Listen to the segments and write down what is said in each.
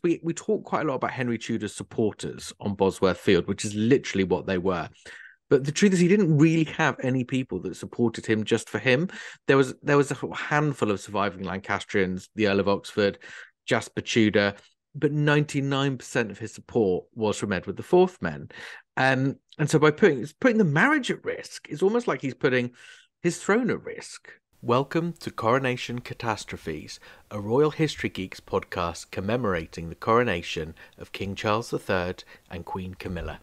We talk quite a lot about Henry Tudor's supporters on Bosworth Field, which is literally what they were. But the truth is, he didn't really have any people that supported him just for him. There was a handful of surviving Lancastrians, the Earl of Oxford, Jasper Tudor, but 99% of his support was from Edward IV men. And so by putting the marriage at risk, it's almost like he's putting his throne at risk. Welcome to Coronation Catastrophes, a Royal History Geeks podcast commemorating the coronation of King Charles III and Queen Camilla.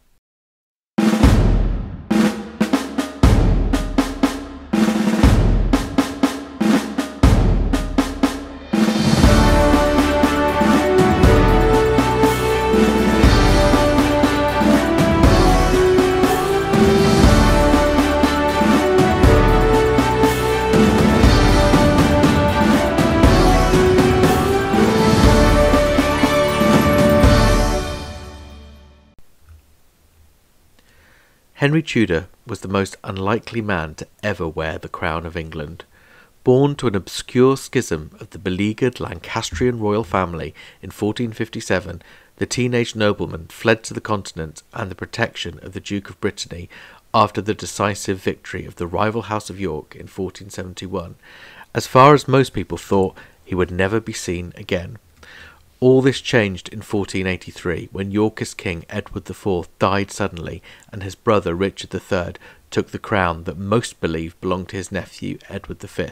Henry Tudor was the most unlikely man to ever wear the crown of England. Born to an obscure schism of the beleaguered Lancastrian royal family in 1457, the teenage nobleman fled to the continent and the protection of the Duke of Brittany after the decisive victory of the rival House of York in 1471. As far as most people thought, he would never be seen again. All this changed in 1483 when Yorkist King Edward IV died suddenly and his brother Richard III took the crown that most believed belonged to his nephew Edward V.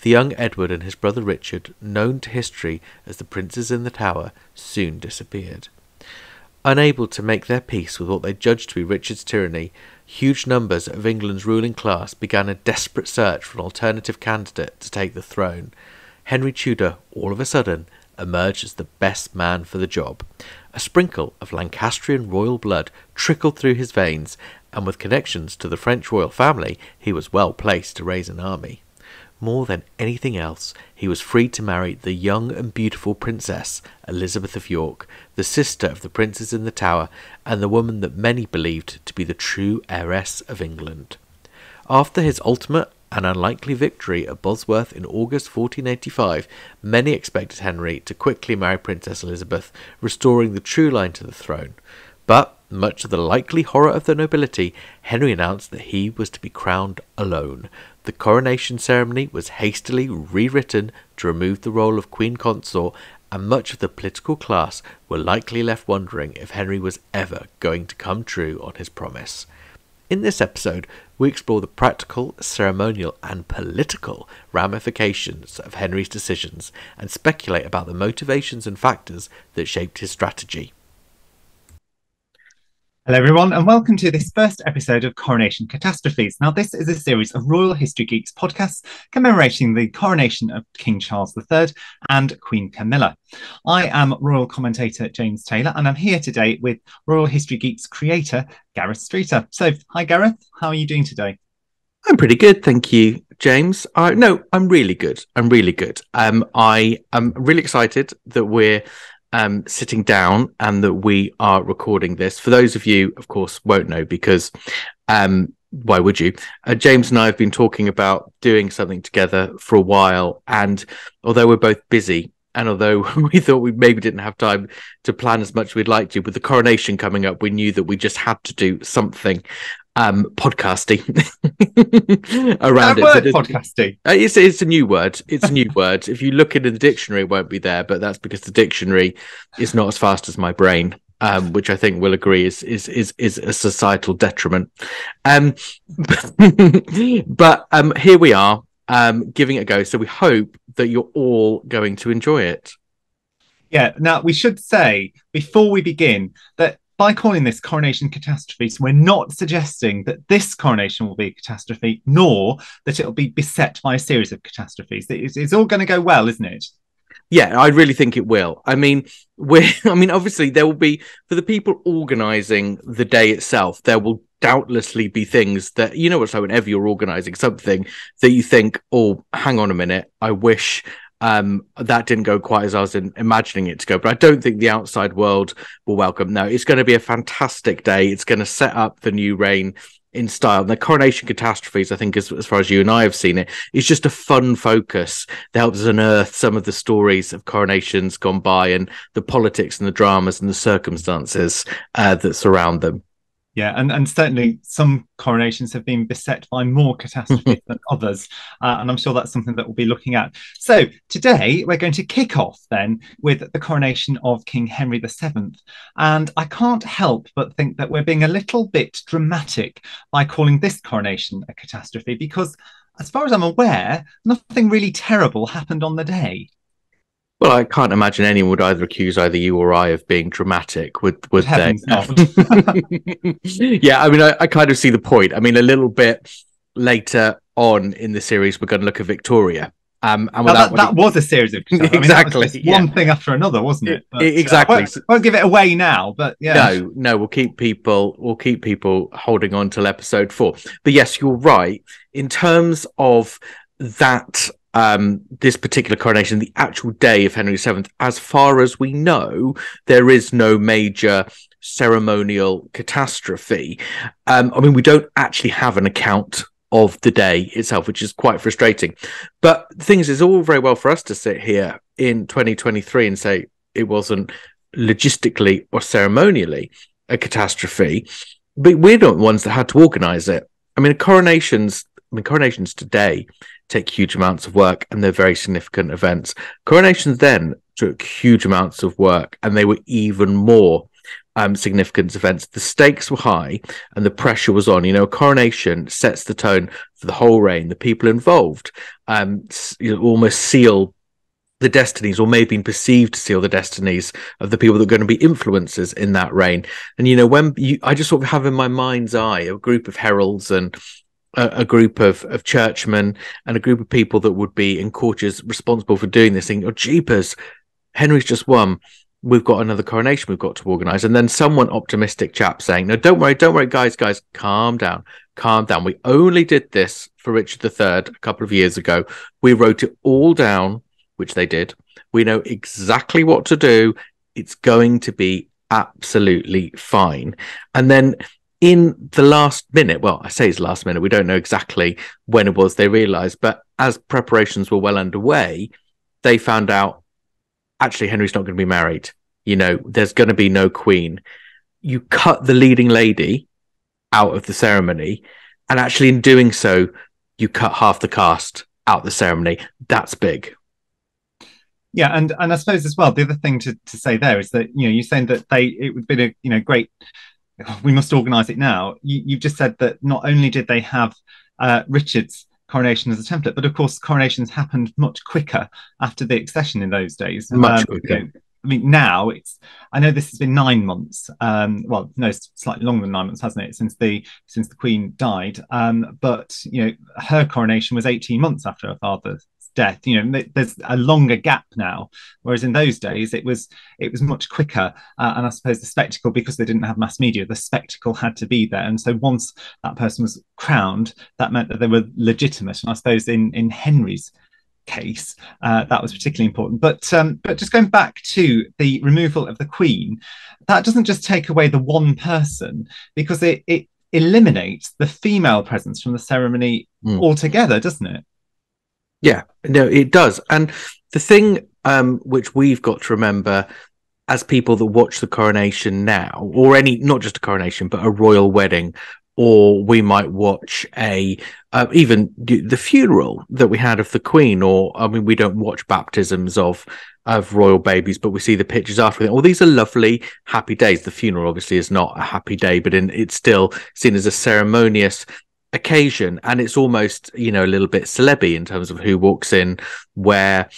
The young Edward and his brother Richard, known to history as the Princes in the Tower, soon disappeared. Unable to make their peace with what they judged to be Richard's tyranny, huge numbers of England's ruling class began a desperate search for an alternative candidate to take the throne. Henry Tudor, all of a sudden, emerged as the best man for the job. A sprinkle of Lancastrian royal blood trickled through his veins, and with connections to the French royal family, he was well placed to raise an army. More than anything else, he was free to marry the young and beautiful Princess Elizabeth of York, the sister of the Princes in the Tower, and the woman that many believed to be the true heiress of England. After his ultimate and unlikely victory at Bosworth in August 1485, many expected Henry to quickly marry Princess Elizabeth, restoring the true line to the throne. But, much to the likely horror of the nobility, Henry announced that he was to be crowned alone. The coronation ceremony was hastily rewritten to remove the role of Queen Consort, and much of the political class were likely left wondering if Henry was ever going to come true on his promise. In this episode, we explore the practical, ceremonial and political ramifications of Henry's decisions and speculate about the motivations and factors that shaped his strategy. Hello everyone and welcome to this first episode of Coronation Catastrophes. Now this is a series of Royal History Geeks podcasts commemorating the coronation of King Charles III and Queen Camilla. I am royal commentator James Taylor and I'm here today with Royal History Geeks creator Gareth Streeter. So hi Gareth, how are you doing today? I'm pretty good, thank you, James. No, I'm really good. I am really excited that we're sitting down and that we are recording this. For those of you, of course, won't know because why would you? James and I have been talking about doing something together for a while, and although we're both busy and although we thought we maybe didn't have time to plan as much as we'd like to, with the coronation coming up, we knew that we just had to do something podcasty around it. Podcasty. It's a new word. It's a new word. If you look into the dictionary, it won't be there, but that's because the dictionary is not as fast as my brain, which I think we'll agree is a societal detriment. But here we are, giving it a go. So we hope that you're all going to enjoy it. Yeah. Now we should say before we begin that by calling this Coronation Catastrophes, we're not suggesting that this coronation will be a catastrophe, nor that it'll be beset by a series of catastrophes. It's all going to go well, isn't it? Yeah, I really think it will. Obviously, there will be, for the people organising the day itself, there will doubtlessly be things that, you know what's like whenever you're organising something that you think, oh, hang on a minute, I wish that didn't go quite as I was imagining it to go, but I don't think the outside world will welcome. No, it's going to be a fantastic day. It's going to set up the new reign in style. The Coronation Catastrophes, I think, as far as you and I have seen it, is just a fun focus that helps us unearth some of the stories of coronations gone by and the politics and the dramas and the circumstances that surround them. Yeah, and certainly some coronations have been beset by more catastrophes than others, and I'm sure that's something that we'll be looking at. So today we're going to kick off then with the coronation of King Henry VII, and I can't help but think that we're being a little bit dramatic by calling this coronation a catastrophe, because as far as I'm aware, nothing really terrible happened on the day. Well, I can't imagine anyone would either accuse either you or I of being dramatic, would they? Heavens not. Yeah, I mean, I kind of see the point. I mean, a little bit later on in the series, we're going to look at Victoria. And that was a series of exactly, one thing after another, wasn't it? But, exactly. Won't give it away now, but yeah. No, we'll keep people holding on till episode 4. But yes, you're right. In terms of that, this particular coronation, the actual day of Henry VII, as far as we know, there is no major ceremonial catastrophe. I mean, we don't actually have an account of the day itself, which is quite frustrating. But the thing is, it's all very well for us to sit here in 2023 and say it wasn't logistically or ceremonially a catastrophe, but we're not the ones that had to organise it. I mean, coronations today take huge amounts of work, and they're very significant events. Coronations then took huge amounts of work, and they were even more significant events. The stakes were high and the pressure was on. You know, a coronation sets the tone for the whole reign. The people involved almost seal the destinies, or may have been perceived to seal the destinies of the people that are going to be influencers in that reign. And, you know, I just sort of have in my mind's eye a group of heralds and a group of churchmen and a group of people that would be in courtiers responsible for doing this thing. Oh, jeepers, Henry's just won. We've got another coronation we've got to organise. And then someone optimistic chap saying, no, don't worry, guys, calm down. We only did this for Richard III a couple of years ago. We wrote it all down, which they did. We know exactly what to do. It's going to be absolutely fine. And then in the last minute, well, I say it's last minute, we don't know exactly when it was they realised, but as preparations were well underway, they found out, actually, Henry's not going to be married. You know, there's going to be no queen. You cut the leading lady out of the ceremony, and actually in doing so, you cut half the cast out of the ceremony. That's big. Yeah, and I suppose as well, the other thing to say there is that, you know, you're saying that it would be a great, we must organise it now. You've just said that not only did they have Richard's coronation as a template, but of course coronations happened much quicker after the accession in those days. Much quicker. You know, I mean, now I know this has been 9 months. Well, no, slightly longer than 9 months, hasn't it, since the Queen died? But you know, her coronation was 18 months after her father's death. You know, there's a longer gap now, whereas in those days it was much quicker. And I suppose the spectacle, because they didn't have mass media, the spectacle had to be there. And so once that person was crowned, that meant that they were legitimate. And I suppose in Henry's case, that was particularly important. But just going back to the removal of the Queen, that doesn't just take away the one person, because it eliminates the female presence from the ceremony altogether, doesn't it? Yeah, no, it does. And the thing which we've got to remember as people that watch the coronation now, or not just a coronation, but a royal wedding, or we might watch even the funeral that we had of the Queen, or I mean, we don't watch baptisms of royal babies, but we see the pictures after. All these are lovely, happy days. The funeral obviously is not a happy day, but it's still seen as a ceremonious occasion, and it's almost, you know, a little bit celeb-y in terms of who walks in where.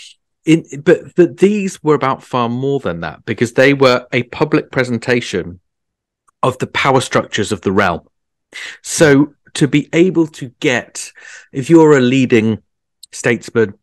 But these were about far more than that, because they were a public presentation of the power structures of the realm. So to be able to get, if you're a leading statesman,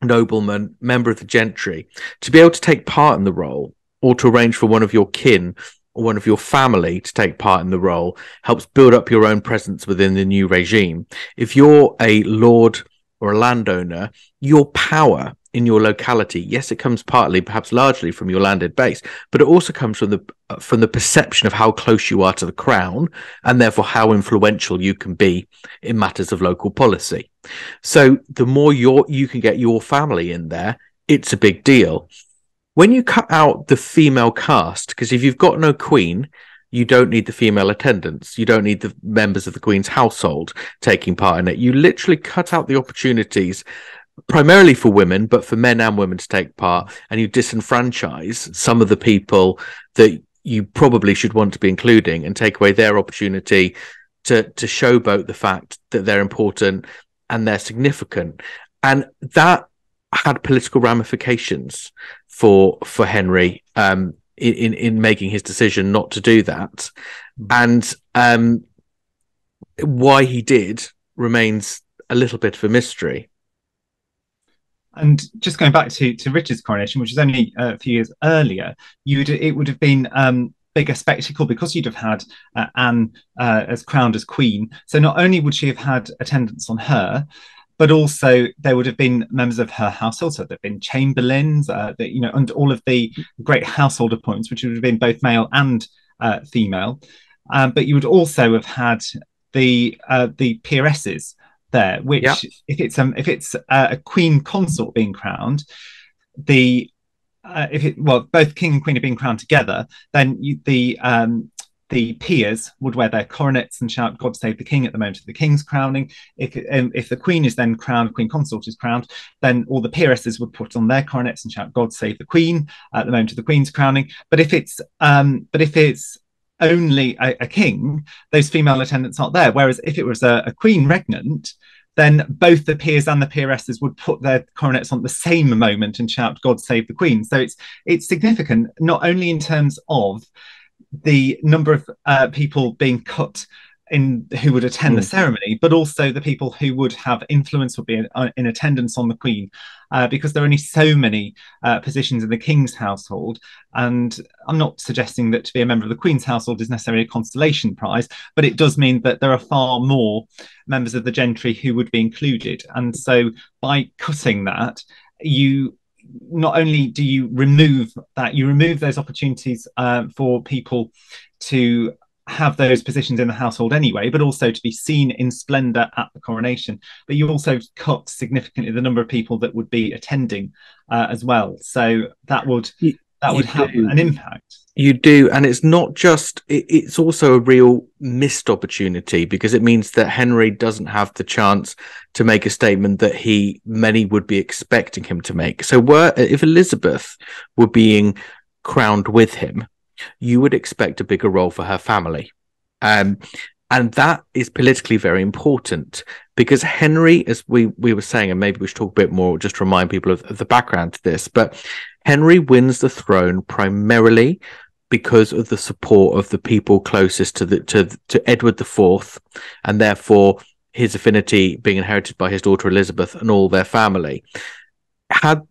nobleman, member of the gentry, to be able to take part in the role, or to arrange for one of your kin or one of your family to take part in the role, helps build up your own presence within the new regime. If you're a lord or a landowner, your power in your locality, yes, it comes partly, perhaps largely, from your landed base, but it also comes from the perception of how close you are to the crown, and therefore how influential you can be in matters of local policy. So the more you can get your family in there, it's a big deal. When you cut out the female cast, because if you've got no queen, you don't need the female attendants. You don't need the members of the queen's household taking part in it. You literally cut out the opportunities primarily for women, but for men and women to take part, and you disenfranchise some of the people that you probably should want to be including and take away their opportunity to showboat the fact that they're important and they're significant. And that had political ramifications for Henry in making his decision not to do that. And why he did remains a little bit of a mystery. And just going back to Richard's coronation, which was only a few years earlier, it would have been bigger spectacle because you'd have had Anne as crowned as queen. So not only would she have had attendance on her, but also there would have been members of her household. So there'd been chamberlains, and all of the great household appointments, which would have been both male and female. But you would also have had the peeresses there, which Yeah. if it's a queen consort being crowned, both king and queen are being crowned together, then the peers would wear their coronets and shout "God save the king" at the moment of the king's crowning. If the queen is then crowned, queen consort is crowned, then all the peeresses would put on their coronets and shout "God save the queen" at the moment of the queen's crowning. But if it's only a king, those female attendants aren't there. Whereas if it was a queen regnant, then both the peers and the peeresses would put their coronets on at the same moment and shout "God save the queen." So it's significant, not only in terms of the number of people being cut in who would attend the ceremony, but also the people who would have influence or be in attendance on the queen, because there are only so many positions in the king's household. And I'm not suggesting that to be a member of the queen's household is necessarily a consolation prize, but it does mean that there are far more members of the gentry who would be included. And so by cutting that, you not only do you remove that, you remove those opportunities for people to have those positions in the household anyway, but also to be seen in splendour at the coronation. But you also cut significantly the number of people that would be attending as well. So that would have an impact. You do, and it's not just, it's also a real missed opportunity, because it means that Henry doesn't have the chance to make a statement that many would be expecting him to make. So if Elizabeth were being crowned with him, you would expect a bigger role for her family. And that is politically very important, because Henry, as we were saying, and maybe we should talk a bit more, just to remind people of the background to this, but Henry wins the throne primarily because of the support of the people closest to Edward IV, and therefore his affinity being inherited by his daughter Elizabeth and all their family. Had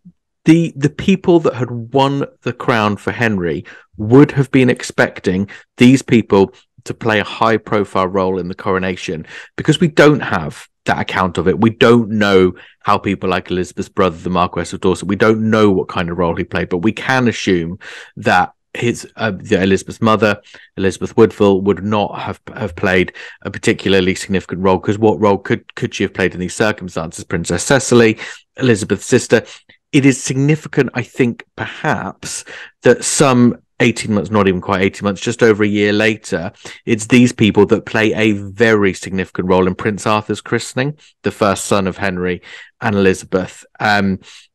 the people that had won the crown for Henry would have been expecting these people to play a high profile role in the coronation, because we don't have that account of it. We don't know how people like Elizabeth's brother, the Marquess of Dorset, we don't know what kind of role he played, but we can assume that Elizabeth's mother, Elizabeth Woodville, would not have played a particularly significant role, because what role could she have played in these circumstances? Princess Cecily, Elizabeth's sister. It is significant, I think, perhaps, that some 18 months, not even quite 18 months, just over a year later, it's these people that play a very significant role in Prince Arthur's christening, the first son of Henry and Elizabeth.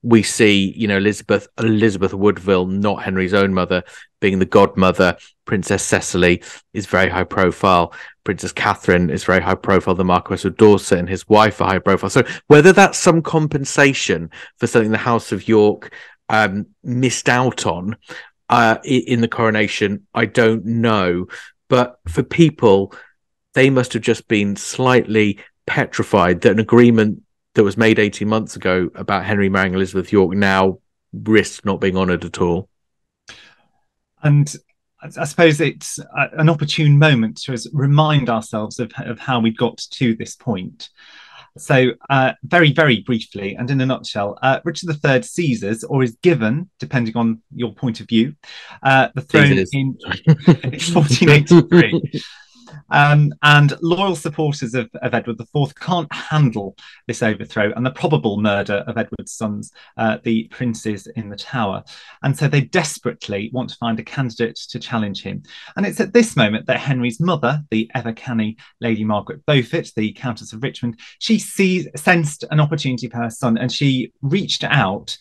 We see, Elizabeth Woodville, not Henry's own mother, being the godmother. Princess Cecily is very high profile. Princess Catherine is very high profile. The Marquess of Dorset and his wife are high profile. So whether that's some compensation for something the House of York missed out on in the coronation, I don't know. But for people, they must have just been slightly petrified that an agreement that was made 18 months ago about Henry marrying Elizabeth York now risks not being honoured at all. And I suppose it's an opportune moment to remind ourselves of how we got to this point. So, very, very briefly and in a nutshell, Richard III seizes or is given, depending on your point of view, the throne Caesars. in 1483. And loyal supporters of Edward IV can't handle this overthrow and the probable murder of Edward's sons, the princes in the Tower. And so they desperately want to find a candidate to challenge him. And it's at this moment that Henry's mother, the ever canny Lady Margaret Beaufort, the Countess of Richmond, she sensed an opportunity for her son, and she reached out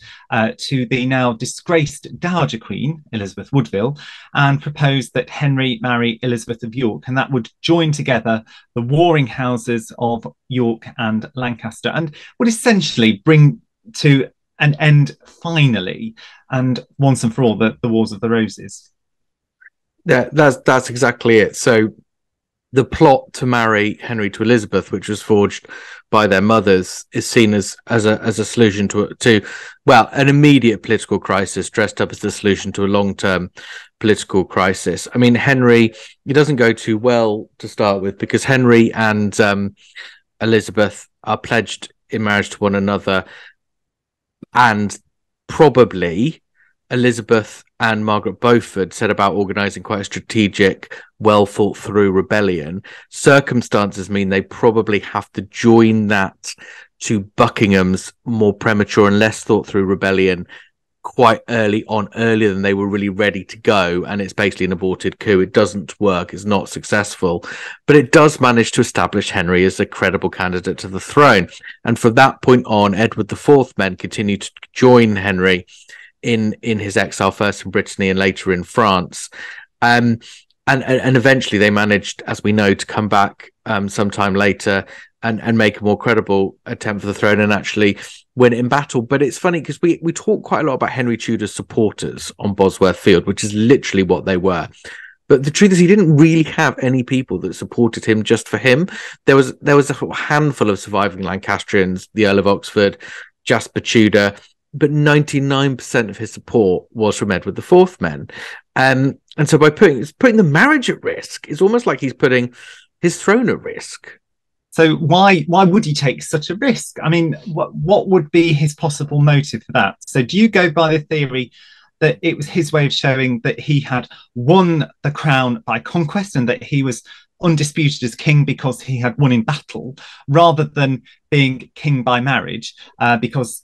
to the now disgraced Dowager Queen, Elizabeth Woodville, and proposed that Henry marry Elizabeth of York, and that would join together the warring houses of York and Lancaster and would essentially bring to an end finally and once and for all the Wars of the Roses. Yeah, that's exactly it. So the plot to marry Henry to Elizabeth, which was forged by their mothers, is seen as a solution to well, an immediate political crisis dressed up as the solution to a long-term political crisis. I mean, Henry, it doesn't go too well to start with, because Henry and Elizabeth are pledged in marriage to one another, and probably Elizabeth and Margaret Beaufort set about organising quite a strategic, well thought through rebellion. Circumstances mean they probably have to join that to Buckingham's more premature and less thought through rebellion quite early on, earlier than they were really ready to go. And it's basically an aborted coup. It doesn't work. It's not successful, but it does manage to establish Henry as a credible candidate to the throne. And from that point on, Edward IV men continue to join Henry in his exile, first in Brittany and later in France. And eventually they managed, as we know, to come back sometime later and make a more credible attempt for the throne and actually win it in battle. But it's funny because we talk quite a lot about Henry Tudor's supporters on Bosworth Field, which is literally what they were. But the truth is, he didn't really have any people that supported him just for him. There was a handful of surviving Lancastrians, the Earl of Oxford, Jasper Tudor, but 99% of his support was from Edward IV men. And so by putting the marriage at risk, it's almost like he's putting his throne at risk. So why would he take such a risk? I mean, what would be his possible motive for that? So do you go by the theory that it was his way of showing that he had won the crown by conquest and that he was undisputed as king because he had won in battle, rather than being king by marriage? Because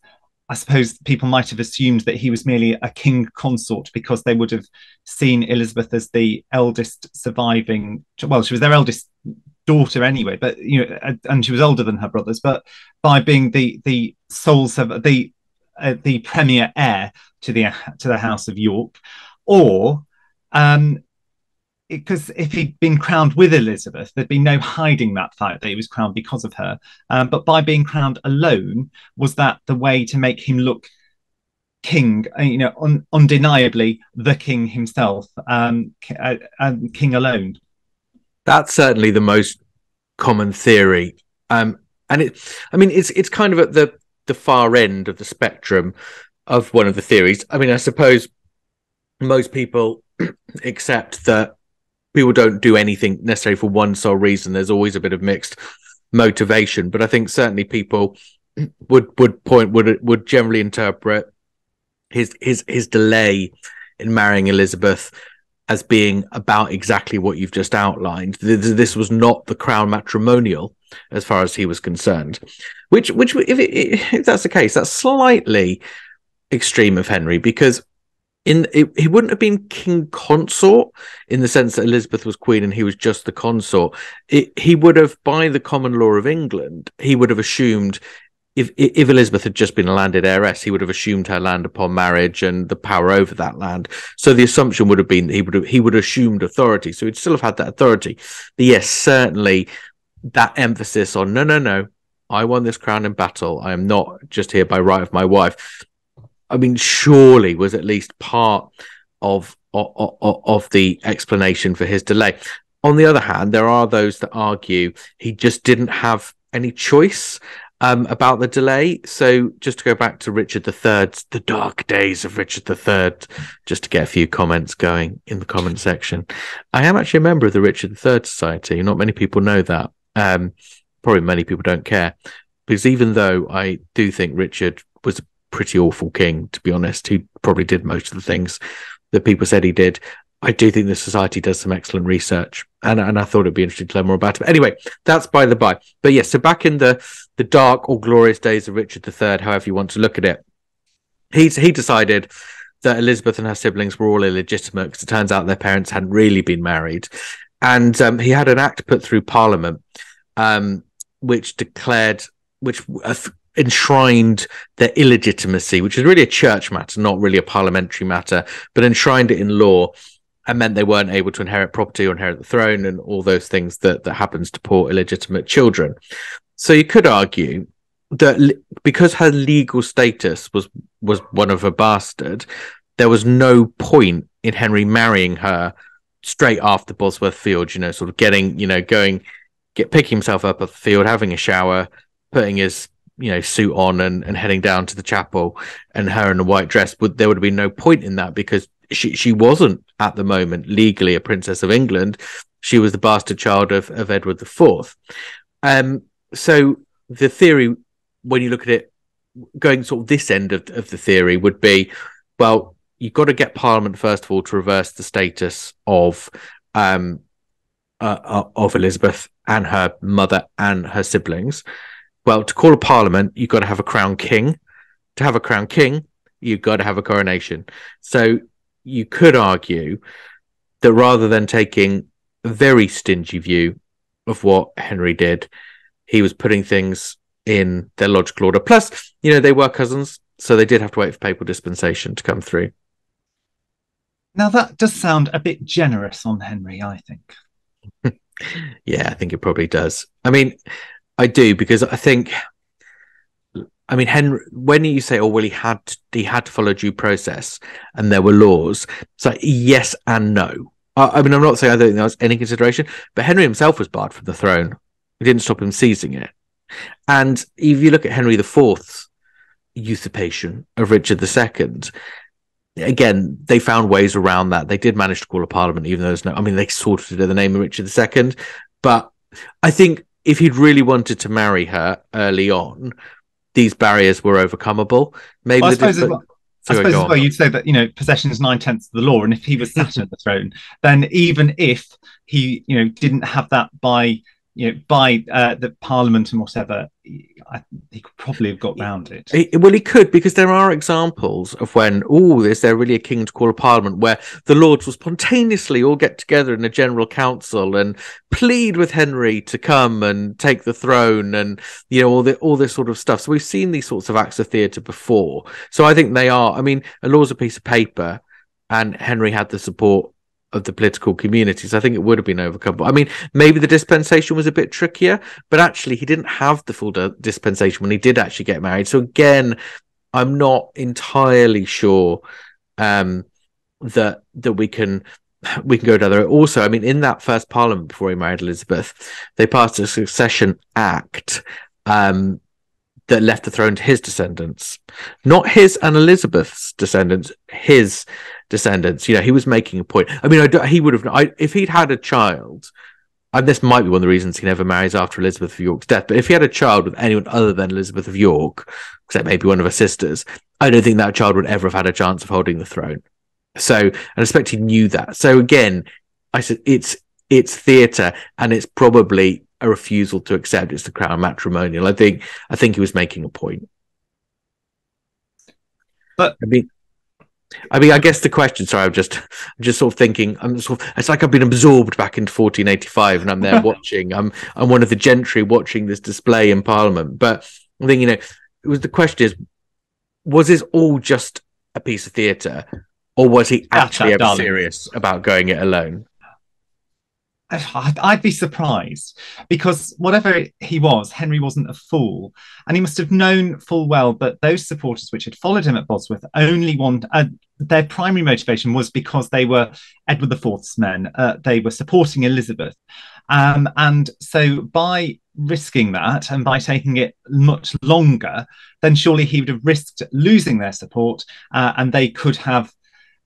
I suppose people might have assumed that he was merely a king consort because they would have seen Elizabeth as the eldest surviving. Well, she was their eldest daughter anyway, but and she was older than her brothers. But by being the sole the premier heir to the House of York, or because if he'd been crowned with Elizabeth, there'd be no hiding that fact that he was crowned because of her. But by being crowned alone, was that the way to make him look king? Undeniably the king himself, and king alone. That's certainly the most common theory. And it's kind of at the far end of the spectrum of one of the theories. I mean, I suppose most people accept that people don't do anything necessarily for one sole reason. There's always a bit of mixed motivation, but I think certainly people would generally interpret his delay in marrying Elizabeth as being about exactly what you've just outlined. This was not the crown matrimonial as far as he was concerned, which if that's the case, that's slightly extreme of Henry, because he wouldn't have been king consort in the sense that Elizabeth was queen and he was just the consort. He would have, by the common law of England, he would have assumed, if Elizabeth had just been a landed heiress, he would have assumed her land upon marriage and the power over that land. So the assumption would have been that he would have assumed authority. So he'd still have had that authority. But yes, certainly that emphasis on no, I won this crown in battle. I am not just here by right of my wife. I mean, surely was at least part of the explanation for his delay. On the other hand, there are those that argue he just didn't have any choice about the delay. So just to go back to Richard III, the dark days of Richard III, just to get a few comments going in the comment section. I am actually a member of the Richard III Society. Not many people know that. Probably many people don't care, because even though I do think Richard was a pretty awful king, to be honest, he probably did most of the things that people said he did, I do think the Society does some excellent research, and I thought it'd be interesting to learn more about it. But anyway, that's by the by. But yes, so back in the dark or glorious days of Richard III, however you want to look at it, he decided that Elizabeth and her siblings were all illegitimate because it turns out their parents hadn't really been married, and he had an act put through Parliament, which enshrined their illegitimacy, which is really a church matter, not really a parliamentary matter, but enshrined it in law and meant they weren't able to inherit property or inherit the throne and all those things that happens to poor illegitimate children. So you could argue that because her legal status was one of a bastard, there was no point in Henry marrying her straight after Bosworth Field, sort of picking himself up off the field, having a shower, putting his suit on and heading down to the chapel, and her in a white dress. There would have been no point in that because she wasn't at the moment legally a princess of England. She was the bastard child of Edward IV. So the theory, when you look at it, going sort of this end of the theory, would be, well, you've got to get Parliament first of all to reverse the status of Elizabeth and her mother and her siblings. Well, to call a Parliament, you've got to have a crown king. To have a crown king, you've got to have a coronation. So you could argue that rather than taking a very stingy view of what Henry did, he was putting things in their logical order. Plus, they were cousins, so they did have to wait for papal dispensation to come through. Now, that does sound a bit generous on Henry, I think. Yeah, I think it probably does. I mean, I do, because I think, Henry, when you say, oh, well, he had to follow due process and there were laws, it's like yes and no. I'm not saying I don't think there was any consideration, but Henry himself was barred from the throne. It didn't stop him seizing it. And if you look at Henry IV's usurpation of Richard II, again, they found ways around that. They did manage to call a Parliament, even though there's no, they sort of did the name of Richard II. But I think if he'd really wanted to marry her early on, these barriers were overcomable. Maybe I suppose as well, you'd say that possession is 9/10 of the law, and if he was sat at the throne, then even if he didn't have that by the Parliament and whatever, he could probably have got round it. Well, he could, because there are examples of when, is there really a king to call a Parliament, where the Lords will spontaneously all get together in a general council and plead with Henry to come and take the throne, and all this sort of stuff. So we've seen these sorts of acts of theatre before. So I think they are. A law's a piece of paper, and Henry had the support of the political communities. I think it would have been overcome. Maybe the dispensation was a bit trickier, but actually he didn't have the full dispensation when he did actually get married. So again, I'm not entirely sure that we can go down there. Also, in that first Parliament before he married Elizabeth, they passed a succession act that left the throne to his descendants, not his and Elizabeth's descendants, his descendants. He was making a point. He would have, if he'd had a child, and this might be one of the reasons he never marries after Elizabeth of York's death, but if he had a child with anyone other than Elizabeth of York, except maybe one of her sisters, I don't think that child would ever have had a chance of holding the throne. So, and I expect he knew that. So again, I said it's theatre, and it's probably a refusal to accept it's the crown matrimonial. I think he was making a point. But I guess the question. Sorry, I'm just sort of thinking. It's like I've been absorbed back into 1485, and I'm there watching. I'm one of the gentry watching this display in Parliament. But I think it was, the question is, was this all just a piece of theatre, or was he actually ever serious about going it alone? I'd be surprised, because whatever he was, Henry wasn't a fool, and he must have known full well that those supporters which had followed him at Bosworth only their primary motivation was because they were Edward IV's men. They were supporting Elizabeth, and so by risking that and by taking it much longer, then surely he would have risked losing their support, and they could have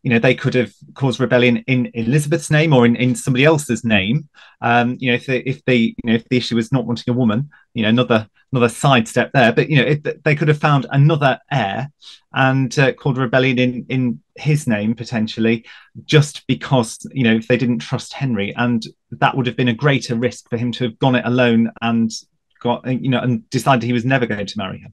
they could have caused rebellion in Elizabeth's name or in somebody else's name. If the issue was not wanting a woman, another sidestep there. But if they could have found another heir and called a rebellion in his name potentially, just because if they didn't trust Henry, and that would have been a greater risk for him to have gone it alone and and decided he was never going to marry her.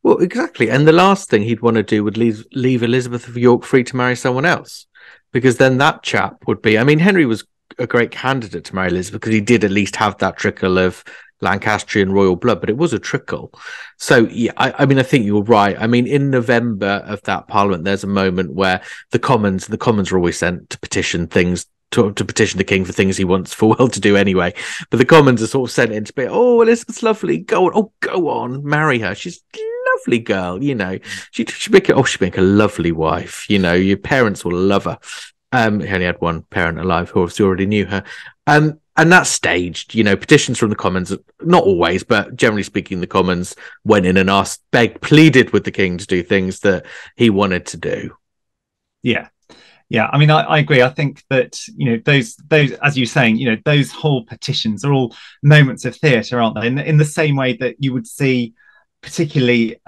Well, exactly. And the last thing he'd want to do would leave Elizabeth of York free to marry someone else, because then that chap would be... I mean, Henry was a great candidate to marry Elizabeth because he did at least have that trickle of Lancastrian royal blood, but it was a trickle. So, yeah, I mean, I think you're right. I mean, in November of that Parliament, there's a moment where the Commons are always sent to petition things, to petition the king for things he wants full well to do anyway. But the Commons are sort of sent in to be, oh, Elizabeth's lovely. Go on. Oh, go on. Marry her. She's lovely girl, she'd make a lovely wife, your parents will love her. He only had one parent alive who obviously already knew her, and that's staged. Petitions from the Commons, not always, but generally speaking, the Commons went in and pleaded with the king to do things that he wanted to do. Yeah, I mean, I agree. I think that those as you're saying, those whole petitions are all moments of theatre, aren't they? In the same way that you would see particularly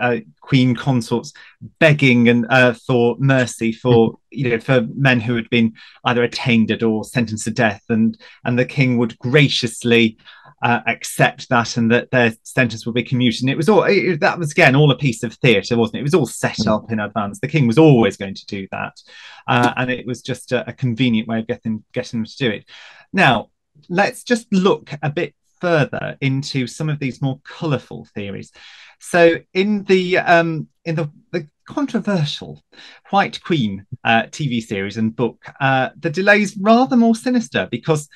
Queen Consorts begging and for mercy for for men who had been either attainted or sentenced to death, and the king would graciously accept that, and that their sentence would be commuted. And it was that was again all a piece of theatre, wasn't it? It was all set up in advance. The king was always going to do that, and it was just a convenient way of getting them to do it. Now, let's just look a bit further into some of these more colourful theories. So in the controversial White Queen TV series and book, the delay's rather more sinister, because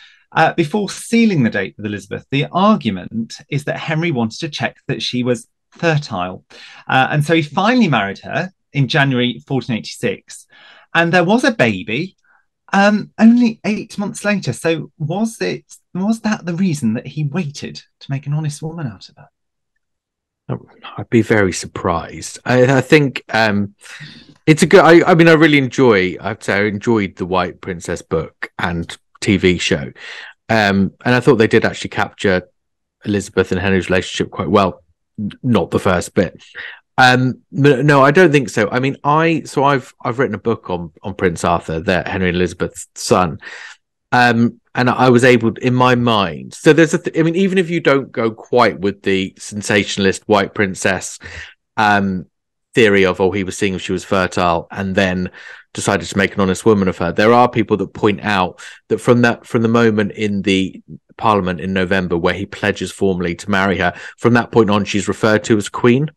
before sealing the date with Elizabeth, the argument is that Henry wanted to check that she was fertile. And so he finally married her in January 1486. And there was a baby only 8 months later. So was that the reason that he waited to make an honest woman out of her? I'd be very surprised. I think it's a good... I mean, I really enjoyed the White Princess book and TV show. And I thought they did actually capture Elizabeth and Henry's relationship quite well. Not the first bit. No, I don't think so. I mean, I've written a book on Prince Arthur, Henry and Elizabeth's son. And I was able, in my mind, so there's I mean, even if you don't go quite with the sensationalist White Princess theory of, he was seeing if she was fertile and then decided to make an honest woman of her, there are people that point out that from the moment in the Parliament in November where he pledges formally to marry her, from that point on, she's referred to as Queen.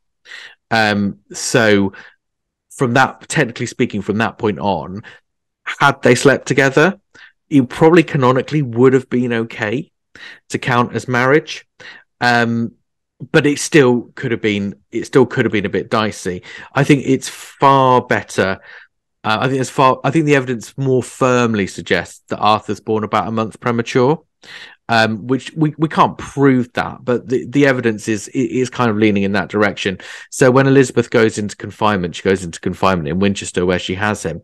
So from that, technically speaking, from that point on, had they slept together, it probably canonically would have been okay to count as marriage. But it still could have been a bit dicey. I think it's far better. I think the evidence more firmly suggests that Arthur's born about a month premature. Which we can't prove that, but the evidence is kind of leaning in that direction. So when Elizabeth goes into confinement, she goes into confinement in Winchester where she has him.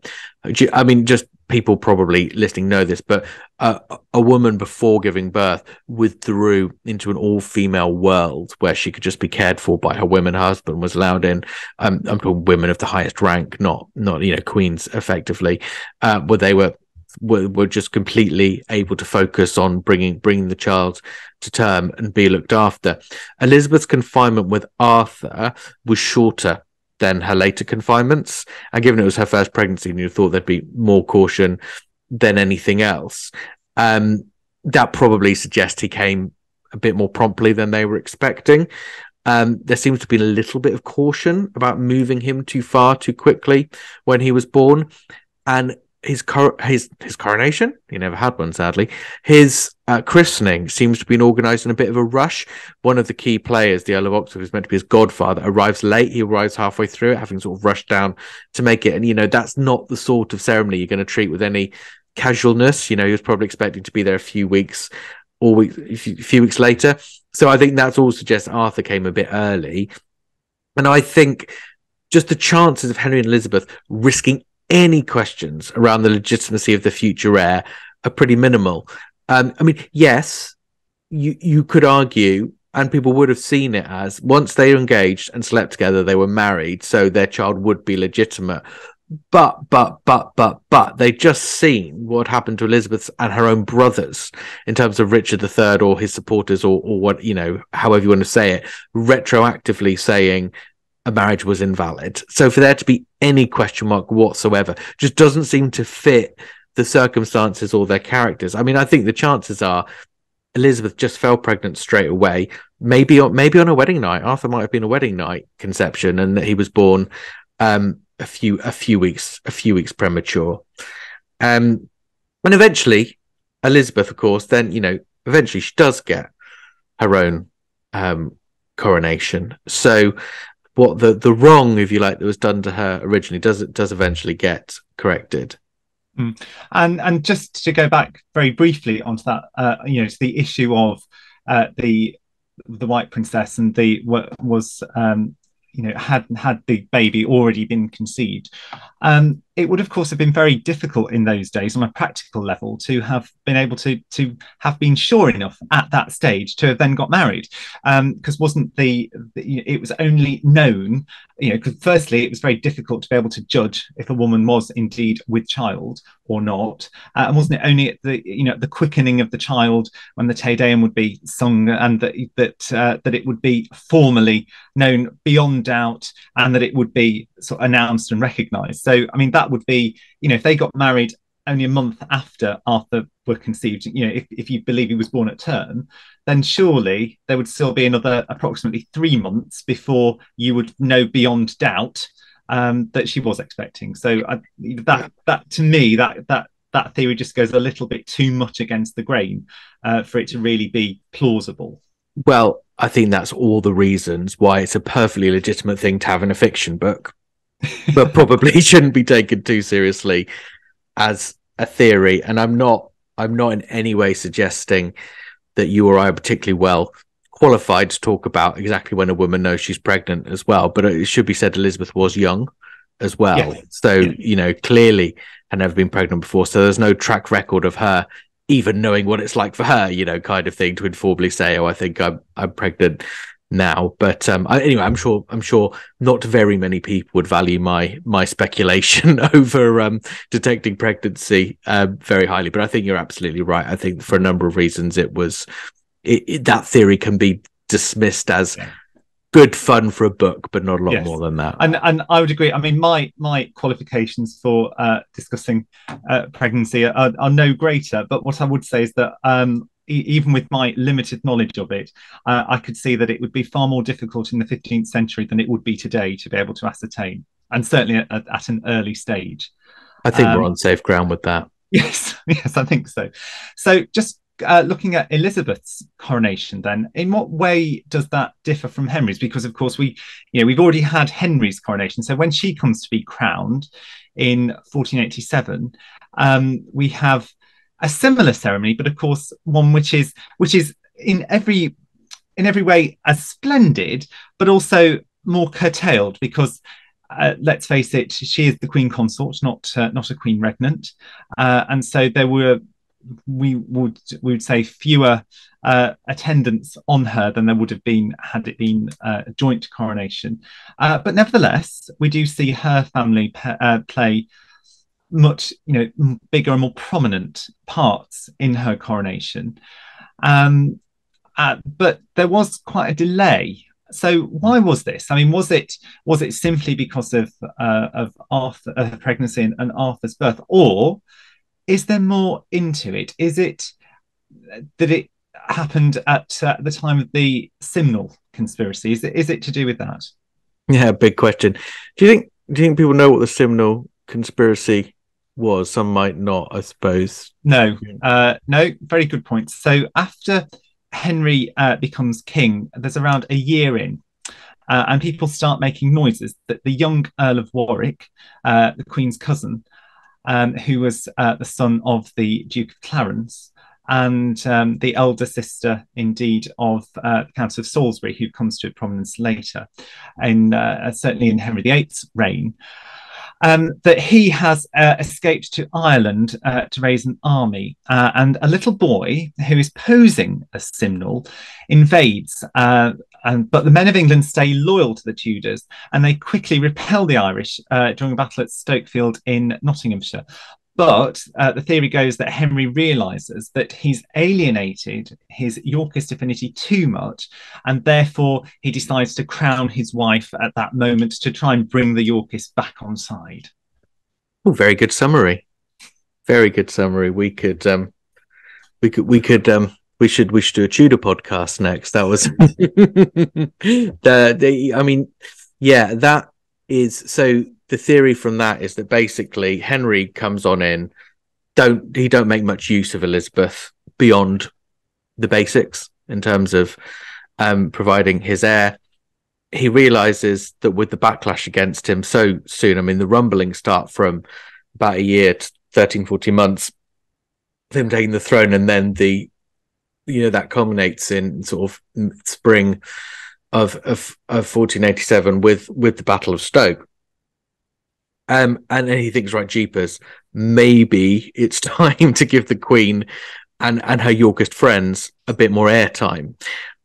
I mean, just people probably listening know this, but a woman before giving birth withdrew into an all-female world where she could just be cared for by her women husband, was allowed in. I'm talking women of the highest rank, not queens effectively, where they were just completely able to focus on bringing the child to term and be looked after. Elizabeth's confinement with Arthur was shorter than her later confinements, and given it was her first pregnancy, and you thought there'd be more caution than anything else, that probably suggests he came a bit more promptly than they were expecting. There seems to be a little bit of caution about moving him too far too quickly when he was born, and his coronation, he never had one, sadly. His christening seems to have been organised in a bit of a rush. One of the key players, the Earl of Oxford, who's meant to be his godfather, arrives late. He arrives halfway through it, having sort of rushed down to make it. And, that's not the sort of ceremony you're going to treat with any casualness. He was probably expecting to be there a few weeks later. So I think that's all suggests Arthur came a bit early. And I think just the chances of Henry and Elizabeth risking any questions around the legitimacy of the future heir are pretty minimal. I mean, yes, you could argue, and people would have seen it as, once they were engaged and slept together, they were married, so their child would be legitimate. But they just seen what happened to Elizabeth and her own brothers in terms of Richard III or his supporters, or what, you know, however you want to say it, retroactively saying a marriage was invalid. So for there to be any question mark whatsoever just doesn't seem to fit the circumstances or their characters. I mean, I think the chances are Elizabeth just fell pregnant straight away. Maybe on a wedding night. Arthur might have been a wedding night conception, and that he was born a few weeks premature. And eventually, Elizabeth, of course, then, you know, eventually she does get her own coronation. So what the wrong, if you like, that was done to her originally does eventually get corrected. And just to go back very briefly onto that, you know, to the issue of the White Princess and the was you know, had the baby already been conceived, it would of course have been very difficult in those days on a practical level to have been able to have been sure enough at that stage to have then got married, because wasn't it was only known, you know, because firstly it was very difficult to be able to judge if a woman was indeed with child or not, and wasn't it only at the, you know, the quickening of the child when the Te Deum would be sung, and that it would be formally known beyond doubt, and that it would be sort of announced and recognised. So I mean, that would be, you know, if they got married only a month after Arthur were conceived, you know, if you believe he was born at term, then surely there would still be another approximately 3 months before you would know beyond doubt that she was expecting. So that to me, that theory just goes a little bit too much against the grain for it to really be plausible. Well, I think that's all the reasons why it's a perfectly legitimate thing to have in a fiction book, but probably shouldn't be taken too seriously as a theory. And I'm not in any way suggesting that you or I are particularly well qualified to talk about exactly when a woman knows she's pregnant as well. But it should be said, Elizabeth was young as well. Yes. So, you know, clearly had never been pregnant before. So there's no track record of her even knowing what it's like for her, you know, kind of thing, to informally say, oh, I think I'm pregnant now. But anyway, I'm sure not very many people would value my speculation over detecting pregnancy very highly. But I think you're absolutely right. I think for a number of reasons that theory can be dismissed as good fun for a book, but not a lot more than that. And I would agree. I mean, my qualifications for discussing pregnancy are no greater. But what I would say is that even with my limited knowledge of it, I could see that it would be far more difficult in the 15th century than it would be today to be able to ascertain, and certainly at an early stage. I think we're on safe ground with that. Yes, I think so. So just looking at Elizabeth's coronation, then, in what way does that differ from Henry's? Because of course we've already had Henry's coronation. So when she comes to be crowned in 1487, we have a similar ceremony, but of course one which is in every way as splendid, but also more curtailed, because let's face it, she is the Queen Consort, not a Queen Regnant, and so there were, we would say, fewer attendants on her than there would have been had it been a joint coronation. But nevertheless, we do see her family play much, you know, bigger and more prominent parts in her coronation. But there was quite a delay. So why was this? I mean, was it simply because of Arthur, her pregnancy and Arthur's birth, or is there more into it? Is it that it happened at the time of the Simnel conspiracy? Is it to do with that? Yeah, big question. Do you think people know what the Simnel conspiracy was? Some might not, I suppose. No, very good point. So after Henry becomes king, there's around a year in, and people start making noises that the young Earl of Warwick, the Queen's cousin, who was the son of the Duke of Clarence, and the elder sister, indeed, of the Count of Salisbury, who comes to prominence later, and certainly in Henry VIII's reign, that he has escaped to Ireland to raise an army, and a little boy who is posing as Simnel invades. But the men of England stay loyal to the Tudors, and they quickly repel the Irish during a battle at Stokefield in Nottinghamshire. But the theory goes that Henry realizes that he's alienated his Yorkist affinity too much, and therefore he decides to crown his wife at that moment to try and bring the Yorkists back on side. Oh, very good summary. Very good summary. We should do a Tudor podcast next. That was that is so. The theory from that is that basically Henry comes on in, he don't make much use of Elizabeth beyond the basics in terms of providing his heir. He realizes that with the backlash against him so soon, I mean, the rumblings start from about a year to 13, 14 months of him taking the throne, and then that culminates in sort of spring of 1487 with the Battle of Stoke. And then he thinks, right, jeepers, maybe it's time to give the Queen and her Yorkist friends a bit more airtime.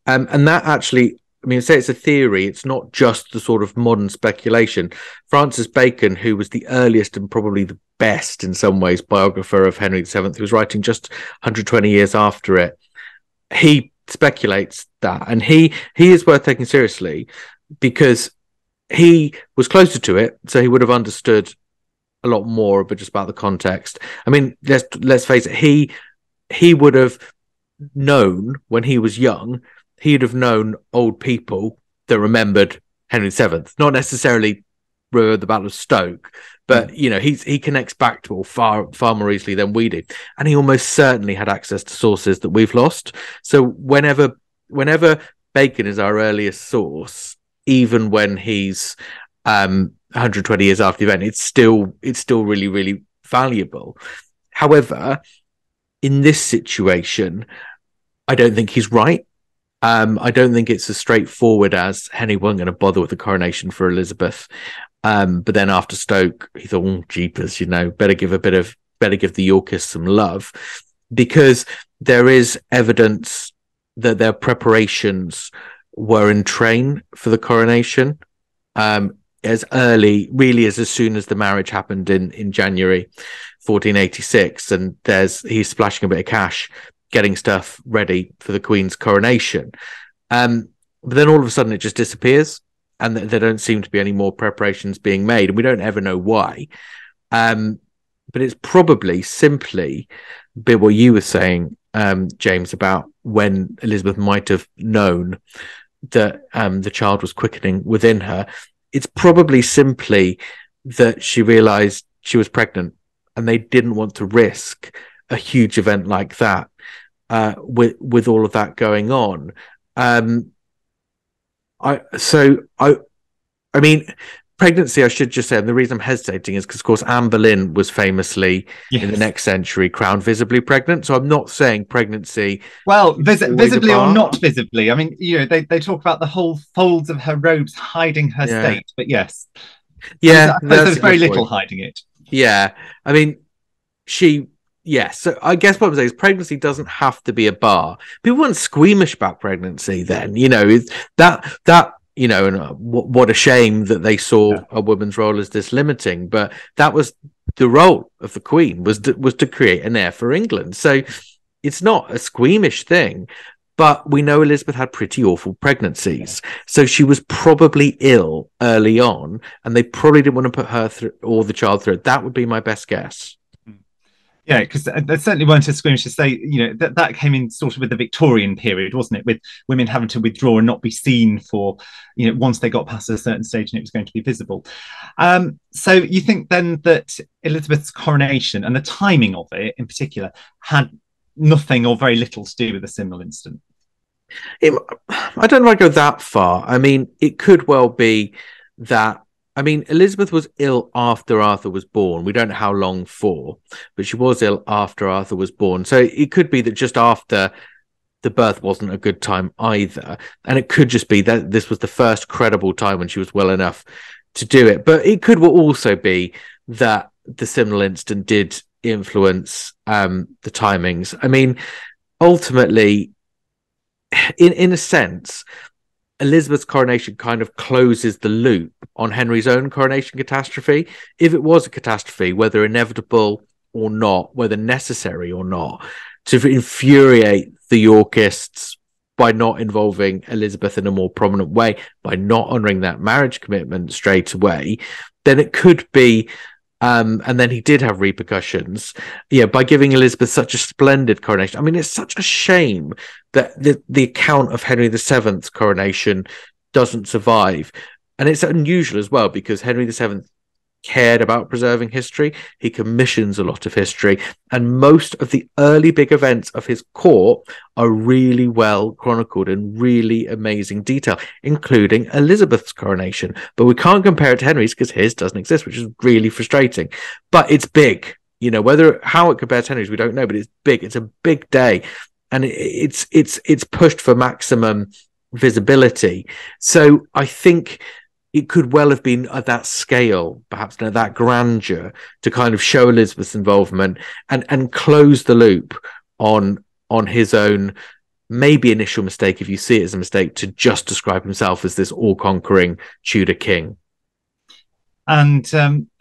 And that actually, I mean, say it's a theory, it's not just the sort of modern speculation. Francis Bacon, who was the earliest and probably the best in some ways biographer of Henry VII, who was writing just 120 years after it, he speculates that. And he is worth taking seriously because he was closer to it, so he would have understood a lot more, but just about the context. I mean, let's face it, he would have known when he was young, he'd have known old people that remembered Henry VII, not necessarily the Battle of Stoke, but he connects back to it far more easily than we do, and he almost certainly had access to sources that we've lost. So whenever Bacon is our earliest source, even when he's 120 years after the event, it's still really, really valuable. However, in this situation, I don't think he's right. I don't think it's as straightforward as Henry wasn't going to bother with the coronation for Elizabeth. But then after Stoke, he thought, oh, jeepers, better give the Yorkists some love, because there is evidence that their preparations were in train for the coronation as early, really as soon as the marriage happened in January 1486, and he's splashing a bit of cash getting stuff ready for the Queen's coronation. But then all of a sudden it just disappears, and there don't seem to be any more preparations being made, and we don't ever know why. But it's probably simply a bit what you were saying, James, about when Elizabeth might have known that the child was quickening within her. It's probably simply that she realized she was pregnant, and they didn't want to risk a huge event like that with all of that going on. I mean, pregnancy, I should just say, and the reason I'm hesitating is because, of course, Anne Boleyn was famously in the next century crowned visibly pregnant. So I'm not saying pregnancy. Well, visibly or not visibly. I mean, they talk about the whole folds of her robes hiding her state, but yes. Yeah, there's very little hiding it. Yeah. I mean, so I guess what I'm saying is pregnancy doesn't have to be a bar. People weren't squeamish about pregnancy then, and what a shame that they saw a woman's role as this limiting, but that was the role of the Queen, was to create an heir for England. So it's not a squeamish thing, but we know Elizabeth had pretty awful pregnancies. So she was probably ill early on, and they probably didn't want to put her through, or the child through it. That would be my best guess. Yeah, because there certainly weren't as squeamish to say, that came in sort of with the Victorian period, wasn't it? With women having to withdraw and not be seen for, once they got past a certain stage and it was going to be visible. So you think then that Elizabeth's coronation and the timing of it in particular had nothing or very little to do with the Simnel incident? I don't know if I go that far. I mean, it could well be that. I mean, Elizabeth was ill after Arthur was born. We don't know how long for, but she was ill after Arthur was born. So it could be that just after the birth wasn't a good time either. And it could just be that this was the first credible time when she was well enough to do it. But it could also be that the Simnel incident did influence the timings. I mean, ultimately, in a sense, Elizabeth's coronation kind of closes the loop on Henry's own coronation catastrophe. If it was a catastrophe, whether inevitable or not, whether necessary or not, to infuriate the Yorkists by not involving Elizabeth in a more prominent way, by not honouring that marriage commitment straight away, then it could be and then he did have repercussions, by giving Elizabeth such a splendid coronation. I mean, it's such a shame that the account of Henry VII's coronation doesn't survive. And it's unusual as well, because Henry VII cared about preserving history. He commissions a lot of history, and most of the early big events of his court are really well chronicled in really amazing detail, including Elizabeth's coronation. But we can't compare it to Henry's because his doesn't exist, which is really frustrating. But it's big, how it compares to Henry's, we don't know, but it's big. It's a big day, and it's pushed for maximum visibility. So I think it could well have been at that scale, perhaps that grandeur, to kind of show Elizabeth's involvement and close the loop on his own maybe initial mistake, if you see it as a mistake, to just describe himself as this all-conquering Tudor king. And